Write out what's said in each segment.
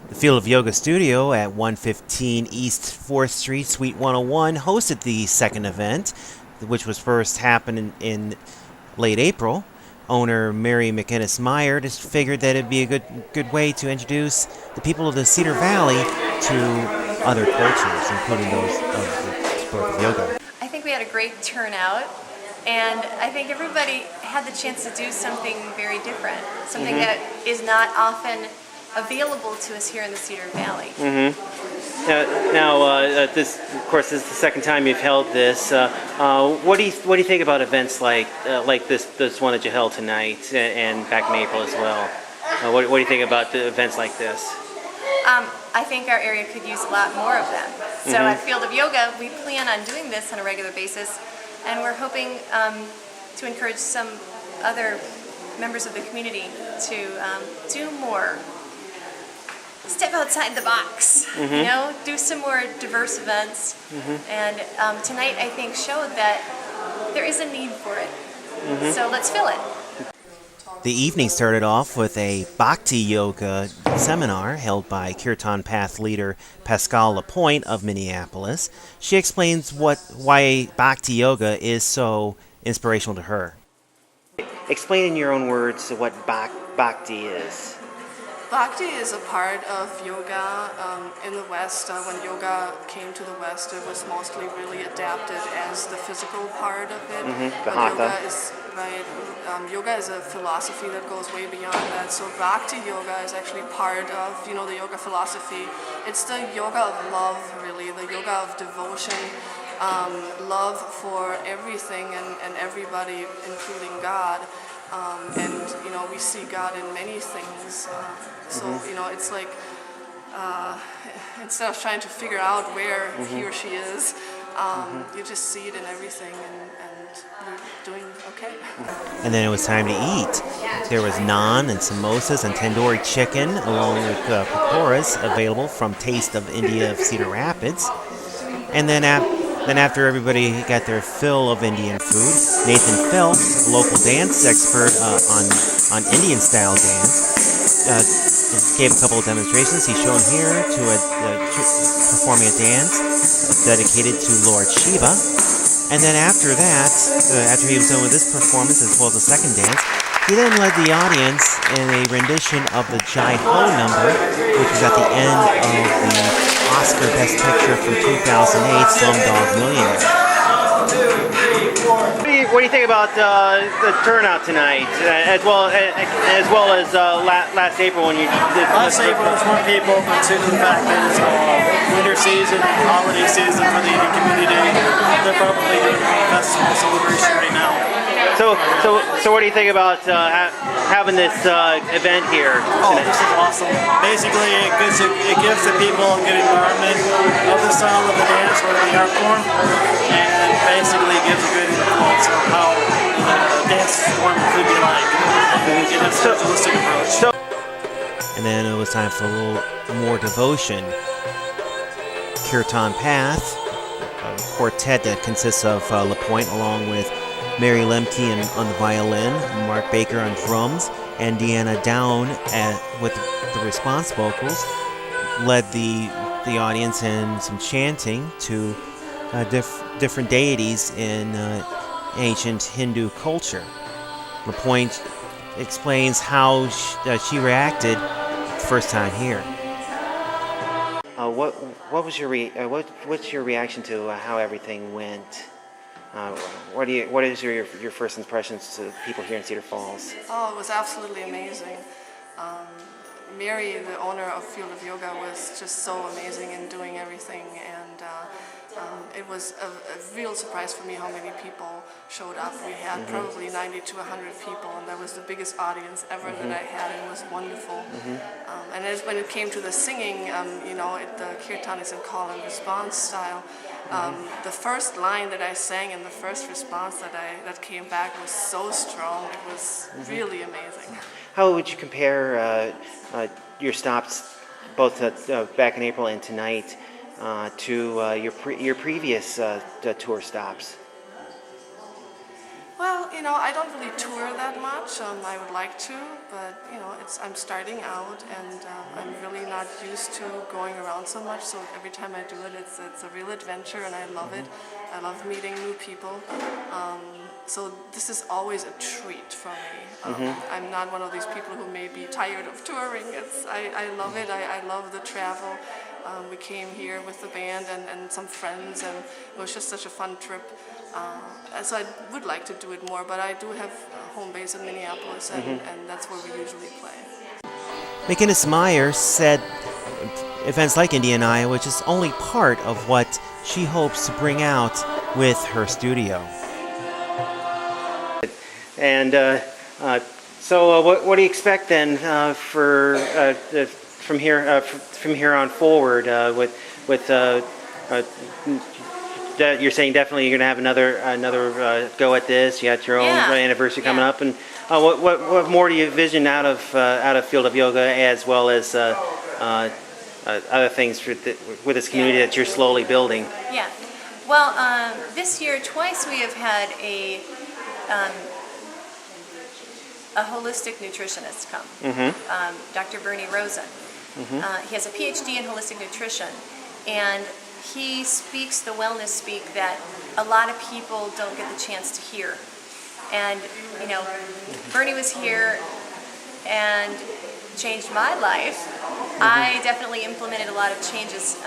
The Field of Yoga Studio at 115 East 4th Street, Suite 101, hosted the second event, which was first happened in late April. Owner Mary McInnes Meyer just figured that it'd be a good way to introduce the people of the Cedar Valley to other cultures, including those of the sport of yoga. I think we had a great turnout, and I think everybody had the chance to do something very different, something that is not often available to us here in the Cedar Valley. This, of course, is the second time you've held this. What do you think about events like this one that you held tonight and back in April as well? What do you think about the events like this? I think our area could use a lot more of them. So at Field of Yoga, we plan on doing this on a regular basis, and we're hoping to encourage some other members of the community to do more. Step outside the box, you know, do some more diverse events. And tonight, I think, showed that there is a need for it. So let's fill it. The evening started off with a Bhakti Yoga seminar held by Kirtan Path leader Pascal Lapointe of Minneapolis. She explains why Bhakti Yoga is so inspirational to her. Explain in your own words what Bhakti is. Bhakti is a part of yoga in the West. When yoga came to the West, it was mostly really adapted as the physical part of it. But yoga is a philosophy that goes way beyond that. So Bhakti yoga is actually part of, the yoga philosophy. It's the yoga of love, really, the yoga of devotion, love for everything and everybody, including God. And we see God in many things. It's like instead of trying to figure out where he or she is, you just see it in everything, and you're doing okay. And then it was time to eat. There was naan and samosas and tandoori chicken, along with pakoras available from Taste of India of Cedar Rapids. And then after everybody got their fill of Indian food, Nathan Phelps, a local dance expert on Indian-style dance, gave a couple of demonstrations. He's shown here performing a dance dedicated to Lord Shiva. And then after that, after he was done with this performance as well as the second dance, he then led the audience in a rendition of the Jai Ho number, which was at the end of the Oscar Best Picture from 2008, Slumdog Millionaire. What do you think about the turnout tonight, as well as last April when you did? Last April was more people, but due to the fact that it's winter season, holiday season for the Indian community, they're probably doing a festival celebration right now. So what do you think about having this event here? Oh, this is awesome. Basically, it gives the people a good environment of the style of the dance or the art form, and basically gives a good influence of how the dance form could be like. In a holistic approach. And then it was time for a little more devotion. Kirtan Path, a quartet that consists of Lapointe along with Mary Lemke on the violin, Mark Baker on drums, and Deanna Down with the response vocals, led the audience in some chanting to different deities in ancient Hindu culture. Lapointe explains how she reacted the first time here. What's your reaction to how everything went? What is your first impressions to people here in Cedar Falls? Oh, it was absolutely amazing. Mary, the owner of Field of Yoga, was just so amazing in doing everything, and it was a real surprise for me how many people showed up. We had probably 90 to 100 people, and that was the biggest audience ever that I had, and it was wonderful. And when it came to the singing, the kirtan is in call and response style. The first line that I sang and the first response that came back was so strong. It was really amazing. How would you compare your stops, both back in April and tonight, to your previous tour stops? Well, I don't really tour that much. I would like to, but I'm starting out, and I'm really not not used to going around so much, so every time I do it, it's a real adventure, and I love it. I love meeting new people. So this is always a treat for me. I'm not one of these people who may be tired of touring. I love it. I love the travel. We came here with the band and some friends, and it was just such a fun trip. And so I would like to do it more, but I do have a home base in Minneapolis, and that's where we usually play. McInnes Meyer said events like India in Iowa is just only part of what she hopes to bring out with her studio. And so what do you expect then from here on forward with that you're saying definitely you're going to have another go at this. You got your own anniversary coming up, and what more do you vision out of Field of Yoga, as well as other things with this community that you're slowly building? Yeah. Well, this year twice we have had a holistic nutritionist come, Dr. Bernie Rosen. He has a PhD in holistic nutrition, and he speaks the wellness speak that a lot of people don't get the chance to hear. And, you know, Bernie was here and changed my life. I definitely implemented a lot of changes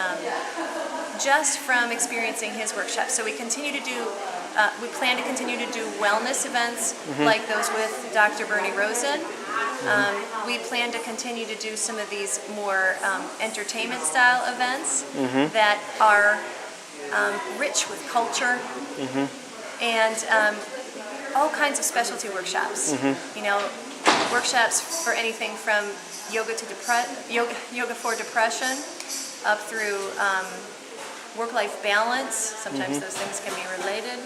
just from experiencing his workshops. So we continue to do, we plan to continue to do wellness events like those with Dr. Bernie Rosen. We plan to continue to do some of these more entertainment style events that are rich with culture and all kinds of specialty workshops. You know, workshops for anything from yoga to yoga for depression up through work-life balance. Sometimes those things can be related.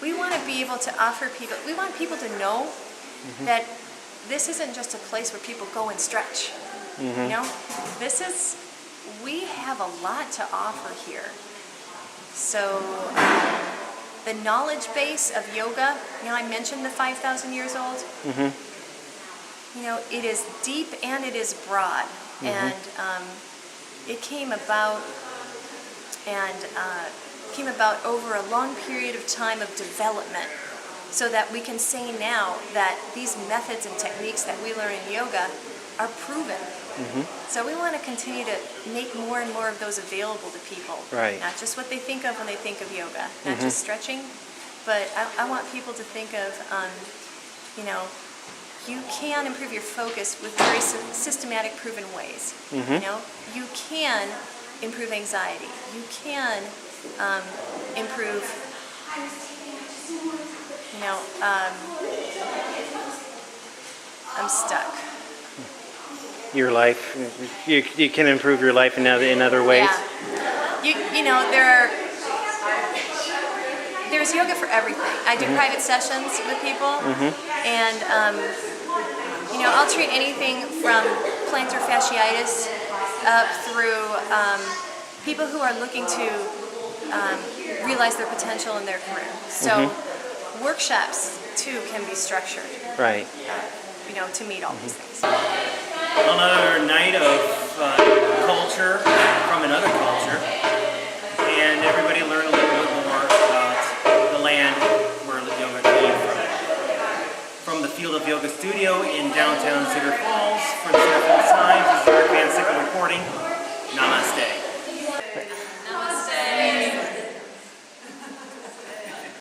We want to be able to offer people, we want people to know that this isn't just a place where people go and stretch. You know, we have a lot to offer here. So the knowledge base of yoga, you know, I mentioned the 5,000 years old. You know, it is deep and it is broad. And it came about over a long period of time of development, so that we can say now that these methods and techniques that we learn in yoga are proven. So we want to continue to make more and more of those available to people. Right. Not just what they think of when they think of yoga, not just stretching, but I want people to think of, you know, you can improve your focus with very systematic, proven ways. You know, you can improve anxiety. You can improve, you know, I'm stuck. Your life, you can improve your life in other ways. Yeah, you know, there's yoga for everything. I do private sessions with people, and you know, I'll treat anything from plantar fasciitis up through people who are looking to realize their potential in their career. So workshops too can be structured, right? You know, to meet all these things. Another night of culture from another culture, and everybody learned a little bit more about the land where the yoga came from. From the Field of Yoga studio in downtown Cedar Falls, from Cedar Falls Times, this is Art Van Sickle reporting.